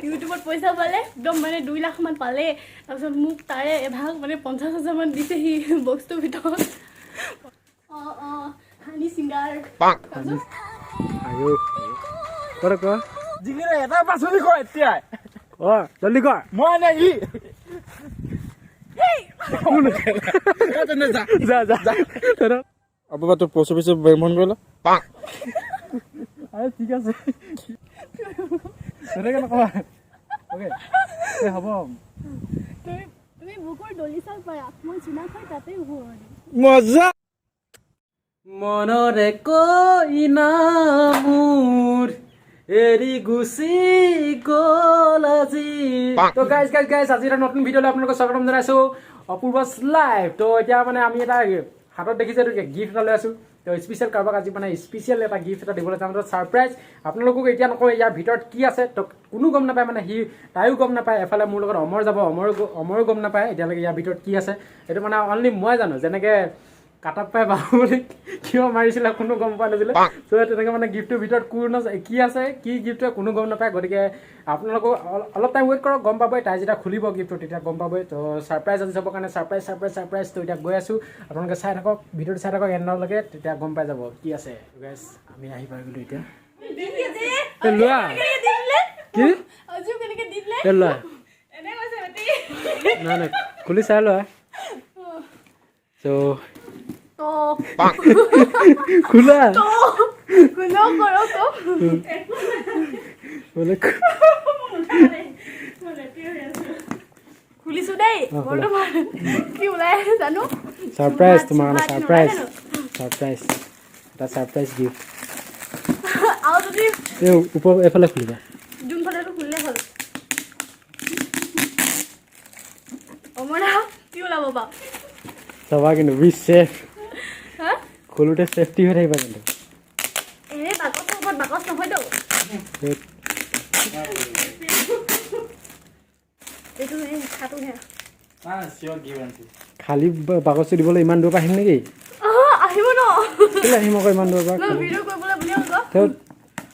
ইউটিউবত পইচা পালে একদম মানে 2 লাখ মান পালে তাৰপিছত মোক তাৰে এভাগ মানে 50,000 মান দিছে সি বক্সটোৰ ভিতৰত হানি সিঙ্গাৰ আয়ো কৰ কৰ জিগিৰে এটা পাছলি কয় এতিয়া জলদি কৰ মই নাই ই যা আপুবা তোৰ পোষ্ট অফিচে বেৰমন কৰিলা আৰে ঠিক আছে তেনেকৈ নকবা অ'কে হ'ব তুমি বুকৰ দলি চাল পাৰা মই চিনা খাই তাতে ঘৰ মজা মনৰে কইনা মোৰ এৰি গুচি গ'ল আজি তো গাইজ আজি এটা নতুন ভিডিঅ'লৈ আপোনালোকক স্বাগতম জনাইছোঁ অপূৰ্বাছ লাইভ তো এতিয়া মানে আমি এটা হাতত দেখিছে গিফ্ট এটা লৈ আছোঁ তো স্পেচিয়েল কাৰোবাক আজি মানে স্পেচিয়েল এটা গিফ্ট এটা দিবলৈ যাম তো ছাৰপ্ৰাইজ আপোনালোকক এতিয়া নকওঁ ইয়াৰ ভিতৰত কি আছে তো কোনো গম নাপায় মানে তাইও গম নাপায় এফালে মোৰ লগত অমৰ যাব অমৰো গম নাপায় এতিয়ালৈকে ইয়াৰ ভিতৰত কি আছে এইটো মানে অনলি মই জানো যেনেকৈ কাটাপ পাই বাহুবলী কিয় মাৰিছিলে কোনো গম পোৱা নাছিলে তো তেনেকৈ মানে গিফ্টটোৰ ভিতৰত কি আছে কি গিফ্ট কোনো গম নাপায় গতিকে আপোনালোকক অলপ টাইম ৱেইট কৰক গম পাবই তাই যেতিয়া খুলিব গিফ্টটো তেতিয়া গম পাবই তো ছাৰপ্ৰাইজ আজি চাবৰ কাৰণে ছাৰপ্ৰাইজ তো এতিয়া গৈ আছোঁ আপোনালোকে চাই থাকক ভিডিঅ'টো চাই থাকক এণ্ডলৈকে তেতিয়া গম পাই যাব কি আছে গাইজ আমি আহি পাই গ'লোঁ এতিয়া লোৱা কি লোৱা নাই নাই খুলি চাই লোৱা তো খোলা খুলিছো দেই বৰ্তমান কি ওলাই আছে জানো ছাৰপ্ৰাইজ তোমাৰ কাৰণে ছাৰপ্ৰাইজ গিফ্ট আৰু যদি এই ওপৰ এফালে খুলিবা যোনফালেটো খুলিলে হ'ল অমৰা কি ওলাব বা চাবা কিন্তু বি চেফ হা খোলোতে চেফটি হৈ থাকিবা কিন্তু এনে বাকচৰ ওপৰত বাকচ নহয়তো এইটো এই খাটোহে খালী বাকচটো দিবলৈ ইমান দূৰ পৰা আহিম নেকি আহিব ন কেলৈ আহিম আকৌ ইমান দূৰৰ পৰা ভিডিঅ' কৰিবলৈ বুলি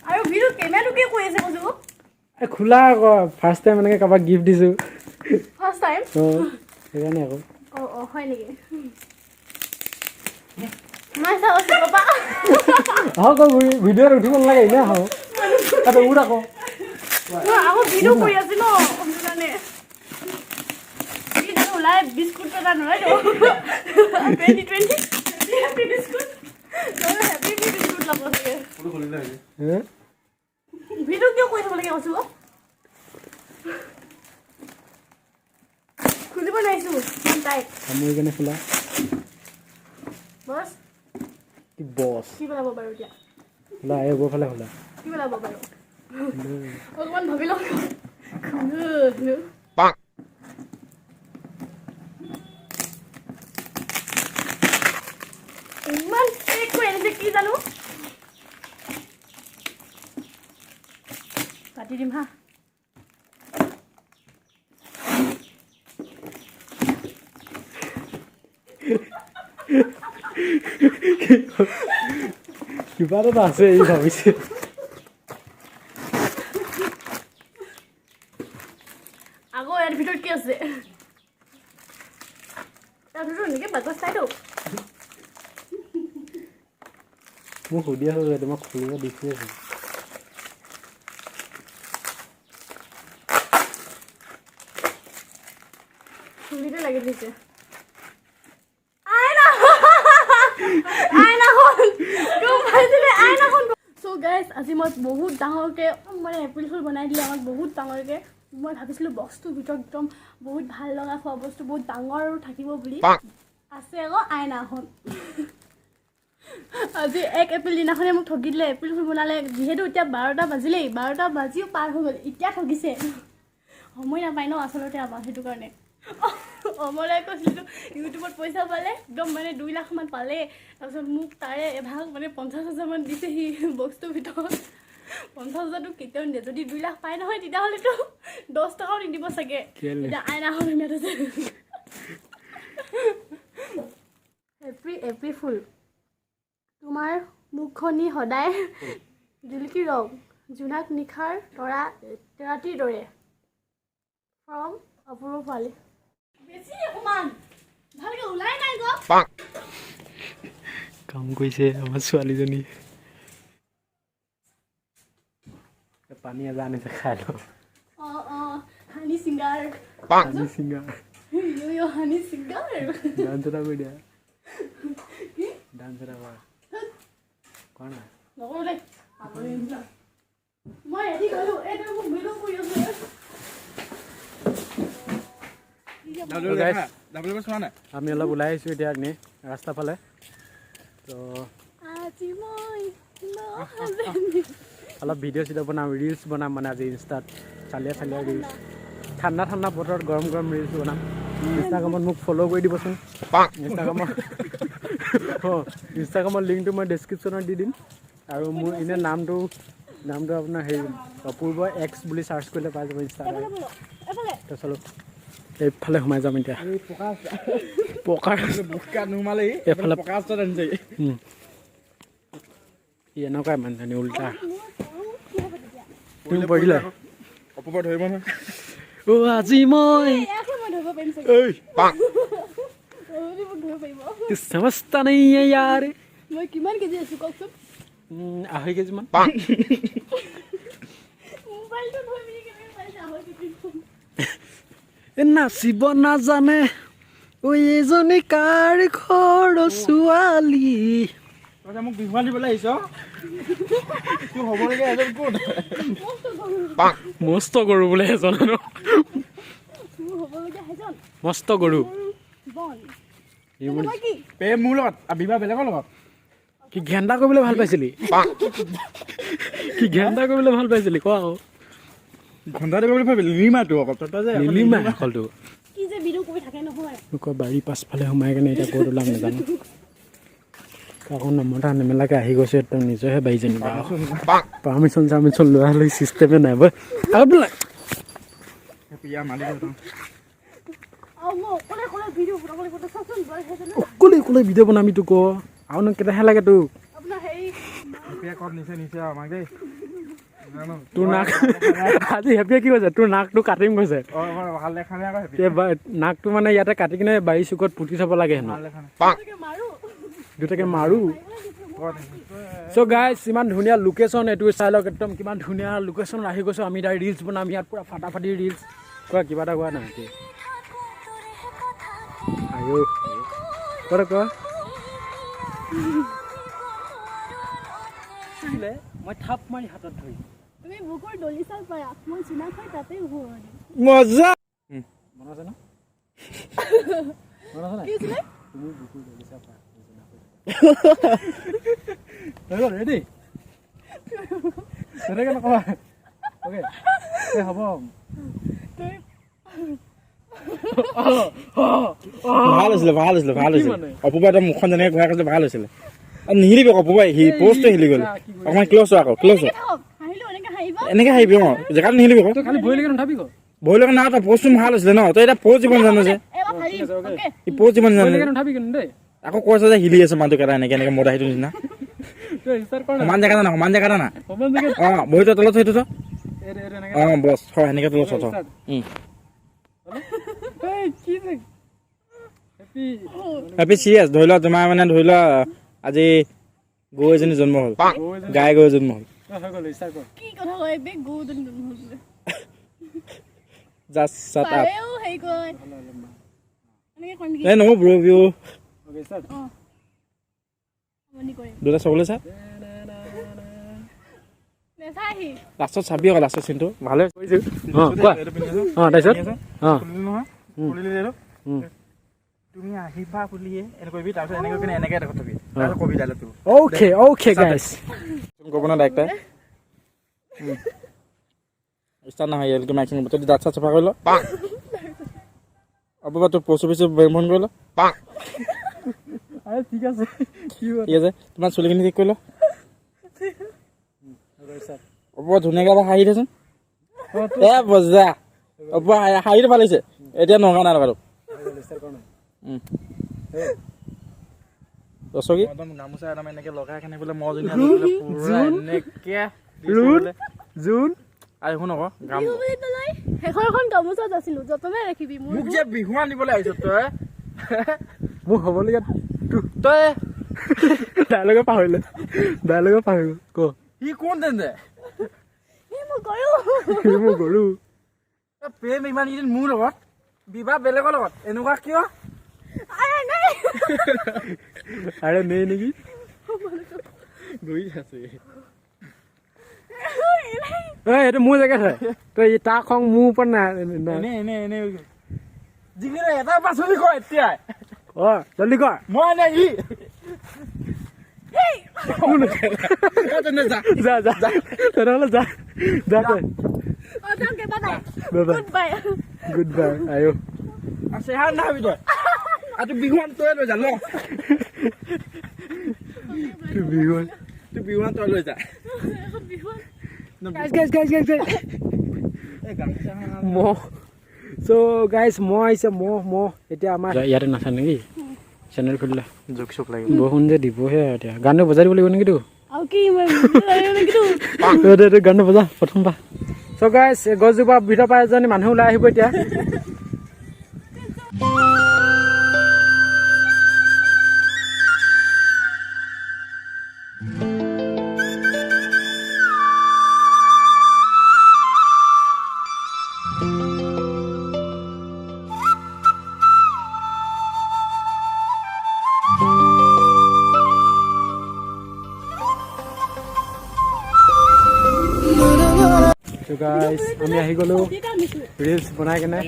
আৰু ভিডিঅ' কেমেৰাটো কি কৈ আছে কৈছো এই খোলা আকৌ ফাৰ্ষ্ট টাইম এনেকৈ কাৰোবাক গিফ্ট দিছোঁ ফাৰ্ষ্ট টাইম সেইকাৰণে আকৌ হয় নেকি মই চাওঁ পাপা আহক ভিডিঅ'ত উঠিব নালাগে এনেই আহক তাতে উঠ আকৌ আকৌ ভিডিঅ' কৰি আছে ন সেইকাৰণে ওলাই বিস্কুট এটা নহয় তো 2020 হেপি বিস্কুট হেপি বিস্কুট ল'ব লাগে ভিডিঅ' কিয় কৰি থ'ব লাগে কৈছো খুলিব নোৱাৰিছোঁ টাইট মোৰ কাৰণে খোলা বছ কি বছ কি পেলাব বাৰু এতিয়া খোলা এই ওপৰফালে খোলা কি পেলাব বাৰু অকণমান ভাবি লওঁ ইমান চেক কৰি আনিছে কি জানো কাটি দিম হা কিবা এটা আছে এই ভাবিছে আকৌ ইয়াৰ ভিতৰত কি আছে তাৰ ভিতৰত নেকি বাকচ চাইতো মোক সুধি আছোঁ যে তোমাক খুলিব দিছোঁ খুলিতে লাগি দিছে আজি মই বহুত ডাঙৰকৈ মানে এপ্ৰিল ফুল বনাই দিলে আমাক বহুত ডাঙৰকৈ মই ভাবিছিলোঁ বক্সটোৰ ভিতৰত একদম বহুত ভাল লগা খোৱা বস্তু বহুত ডাঙৰ থাকিব বুলি আছে আকৌ আইনাখন আজি 1 এপ্ৰিল দিনাখনে মোক ঠগি দিলে এপ্ৰিল ফুল বনালে যিহেতু এতিয়া 12টা বাজিলেই 12টা বাজিও পাৰ হৈ গ'ল এতিয়া ঠগিছে সময় নাপায় ন আচলতে আমাৰ সেইটো কাৰণে অমৰাই কৈছিলোঁ ইউটিউবত পইচা পালে একদম মানে 2 লাখ মান পালে তাৰপিছত মোক তাৰে এভাগ মানে 50,000 মান দিছে সি বক্সটোৰ ভিতৰত 50,000টো কেতিয়াও নিদিয়ে যদি 2 লাখ পায় নহয় তেতিয়াহ'লেতো 10 টকাও নিদিব চাগে এতিয়া আইনাখন ইমান আছে এপ্ৰিল ফুল তোমাৰ মুখখনি সদায় জিলিকি ৰং জোনাক নিশাৰ তৰা ৰাতিৰ দৰে ফ্ৰম অপূৰ্ব ভৰালী বেছি অকমান ভালকে ওলাই নাই গো কাম কৰিছে আমাৰ ছোৱালীজনী পানী এজা আনিছে খাই লওঁ হানি সিঙ্গাৰ পানী চিঙা ইয়ো হানি সিঙ্গাৰ ডান্স এটা কৰি দিয়া ডান্স এটা কৰা না নকৰো দেই মই এদি গলো এইটো মোক ভিডিও কৰি আছো আমি অলপ ওলাই আহিছোঁ এতিয়া এনেই ৰাস্তা ফালে তো আজি মই অলপ ভিডিঅ' চিডিঅ' বনাম ৰিলচ বনাম মানে আজি ইনষ্টাত চালিয়া ৰিলচ ঠাণ্ডা বতৰত গৰম ৰিলচ বনাম ইনষ্টাগ্ৰামত মোক ফ'ল' কৰি দিবচোন ইনষ্টাগ্ৰামৰ লিংকটো মই ডেছক্ৰিপশ্যনত দি দিম আৰু মোৰ এনে নামটো আপোনাৰ হেৰি অপূৰ্ব এক্স বুলি চাৰ্চ কৰিলে পাই যাব ইনষ্টাগ্ৰাম তো চলো এইফালে সোমাই যাম এতিয়া এনেকুৱাই মানে উল্টা তুমি পঢ়িলা অপূৰ্ব ধৰিব নহয় আজি মই সমস্তা নাই ইয়াৰ মই কিমান কেজি আছো কওকচোন 2.5 কেজিমান মোবাইলটো ধৰি মিনি কেনেকৈ পাইছে 2.5 কেজি নাচিব নাজানে ঐ এজনী কাৰ ঘৰ ছোৱালী মোক বিহুৱান দিবলৈ আহিছ তোৰ হ'বলগীয়া এজন কোন মস্ত গৰু বোলে এজন মস্ত গৰু মোৰ লগত বিবাহ বেলেগৰ লগত কি ঘেন্দা কৰিবলৈ ভাল পাইছিলি কোৱা আকৌ ঘণ্টা দিব বুলি ভাবিলি নিমাটো অকল নিলিমা অকলটো কি যে বিৰু কৰি থাকে নহয় বাৰী পাছফালে সোমাই কেনে এতিয়া ক'ত ওলাম নাজানো কাকো নমতা নেমেলাকে আহি গৈছে একদম নিজৰহে বাৰী যেনিবা পাৰ্মিশ্যন লোৱা লৈ চিষ্টেমে নাই বৈ আগত বোলে অকলে ভিডিঅ' বনাবি তোক আৰু কেইটাহে লাগে তোক তোৰ নাক আজি হেপিয়ে কি কৈছে তোৰ নাকটো কাটিম কৈছে নাকটো মানে ইয়াতে কাটি কিনে বাৰী চুকত পুতি থব লাগে হেনো দুটাকে মাৰো চ' গাইজ ইমান ধুনীয়া লোকেশ্যন এইটো চাই লওক একদম কিমান ধুনীয়া লোকেশ্যন আহি গৈছোঁ আমি এতিয়া ৰিলচ বনাম ইয়াত পুৰা ফাটাফাটি ৰিলচ কোৱা কিবা এটা কোৱা নাই আয়ো কোৱা মই থাপ মাৰি হাতত ধৰি তুমি বুকুৰ দলি চাল পাৰা মই চিনা খাই তাতে ঘূৰ মজা মনত আছে ন কি হৈছিলে তুমি বুকুৰ দলি চাল পাৰা ৰেডি তেনেকৈ নকবা অ'কে হ'ব ভাল হৈছিলে অপূৰ্বা একদম মুখখন যেনেকৈ ঘূৰাই কৈছিলে ভাল হৈছিলে আৰু নিহিলিবি অপূৰ্বাই সি প'ষ্টটো হিলি গ'ল অকণমান ক্ল'জ ক্ল'জ এনেকৈ হাঁহিবি জেগাটো নিহিলিবি আকৌ খালি ভৰি লাগে নাথাবি ভয় লগা নাই তই প'ষ্টটো ভাল হৈছিলে ন তই এতিয়া প'ষ্ট যিমান জানো যে সি প'ষ্ট যিমান জানো নাথাবি কিন্তু দেই আকৌ কৈছে যে হিলি আছে মানুহটো কেইটা এনেকৈ মদাহীটোৰ নিচিনা সমান জেগা জানা অঁ বহিটো তলত সেইটো থ অঁ বছ হয় সেনেকৈ তলত থ হেপী চিৰিয়াছ ধৰি লোৱা তোমাৰ মানে ধৰি লোৱা আজি গৰু এজনী জন্ম হ'ল গাই গৰু জন্ম হ'ল জাষ্ট শাট আপ এই নহ'ব ব্ৰ' ভিউ দুটা চবলৈ চা লাষ্টত চাবি আকৌ লাষ্টত চিনটো ভালে কৰিছোঁ অঁ কোৱা অঁ তাৰপিছত অঁ তুমি আহিবা বুলিয়ে এনেকৈ কৰিবি তাৰপিছত এনেকৈ কিনে এনেকৈ দেখত থবি তাৰপিছত কবি ডাইলগটো অ'কে গাইছ ক'ব না ডাইৰেক্টাৰ ষ্টাৰ্ট নহয় এলকে মাইকিং তই দাঁত চাত চাফা কৰি ল অপূৰ্বা তোৰ প'ষ্ট অফিচত বন্ধ কৰি ল ঠিক আছে তোমাৰ চুলিখিনি ঠিক কৰি ল অপূৰ্বা ধুনীয়াকৈ এবাৰ হাঁহি দেচোন এ বজা অপূৰ্বা হাঁহিটো ভাল হৈছে এতিয়া নগা নাই লগাটো দৰ্শকী গামোচা একদম এনেকৈ লগাই কেনে বোলে মই জোন আৰু শুন আকৌ গাম বিহু বুলি পেলাই শেষৰখন গামোচাত আছিলো যতনে ৰাখিবি মোৰ মোক যে বিহু আনিবলৈ আহিছ তই মোক হ'বলগীয়া তই ডাইলগে পাহৰিলে ক সি কোন তেন্তে মোৰ গৰু প্ৰেম ইমান কেইদিন মোৰ লগত বিবাহ বেলেগৰ লগত এনেকুৱা কিয় আৰে নেই নেকি গৈ আছে এইটো মোৰ জেগা হয় তই তাৰ খং মোৰ ওপৰত নাই যিখিনি এটা পাচলি কয় এতিয়া জলদি কৰ মই নাই ই তেনেহ'লে যা তই গুড বাই আয়ো আছে হা নাহাবি তই আৰু তোৰ বিহুৱান তই লৈ যা ন তোৰ বিহুৱান তই লৈ যা মহ চ' গাইজ মহ আহিছে মহ এতিয়া আমাৰ ইয়াতে নাচা নেকি চেনেল খুলিলে জোক চোক লাগে বৰষুণ যে দিবহে এতিয়া গানটো বজাই দিব লাগিব নেকি গানটো বজা প্ৰথম পা চ' গাইজ গছজোপা ভিতৰ পৰা এজনী মানুহ ওলাই আহিব এতিয়া গাইজ আমি আহি গ'লো ৰিলছ বনাই কেনে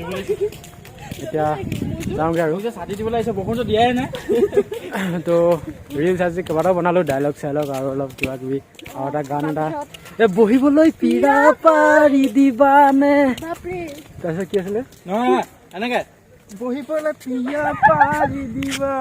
এতিয়া যাওঁগৈ আৰু ছাতি দিবলৈ আহিছে বৰষুণটো দিয়াই নাই তো ৰিলছ আজি কেইবাটাও বনালোঁ ডাইলগ চাইলগ আৰু অলপ কিবা কিবি আৰু এটা গান এটা বহিবলৈ পীৰা পাৰি দিবানে তাৰপিছত কি আছিলে নহয় এনেকৈ বহিবলৈ পীৰা পাৰি দিবা